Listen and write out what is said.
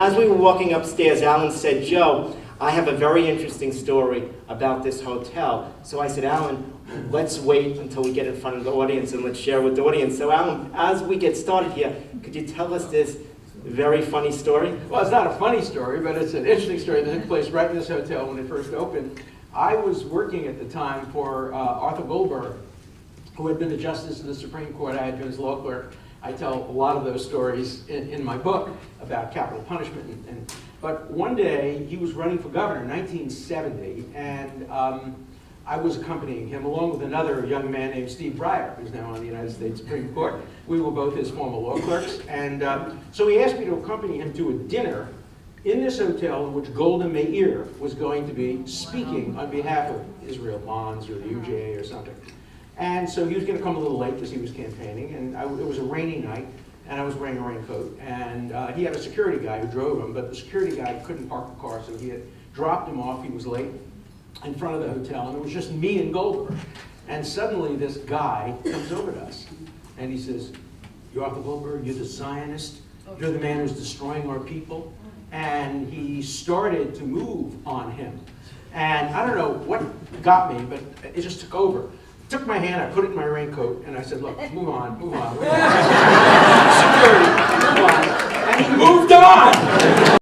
As we were walking upstairs, Alan said, "Joe, I have a very interesting story about this hotel." So I said, "Alan, let's wait until we get in front of the audience and let's share with the audience." So Alan, as we get started here, could you tell us this very funny story? Well, it's not a funny story, but it's an interesting story that took place right in this hotel when it first opened. I was working at the time for Arthur Goldberg, who had been a justice of the Supreme Court. I had been his law clerk. I tell a lot of those stories in my book about capital punishment. But one day, he was running for governor in 1970, and I was accompanying him along with another young man named Steve Breyer, who's now on the United States Supreme Court. We were both his former law clerks, and so he asked me to accompany him to a dinner in this hotel in which Golda Meir was going to be speaking on behalf of Israel Bonds or the UJA or something. And so he was going to come a little late because he was campaigning, and it was a rainy night, and I was wearing a raincoat, and he had a security guy who drove him, but the security guy couldn't park the car, so he had dropped him off. He was late in front of the hotel, and it was just me and Goldberg. And suddenly this guy comes over to us, and he says, "You're Arthur Goldberg, you're the Zionist, you're the man who's destroying our people." And he started to move on him. And I don't know what got me, but it just took over. Took my hand, I put it in my raincoat, and I said, "Look, move on, move on." Security, move on. And he moved on!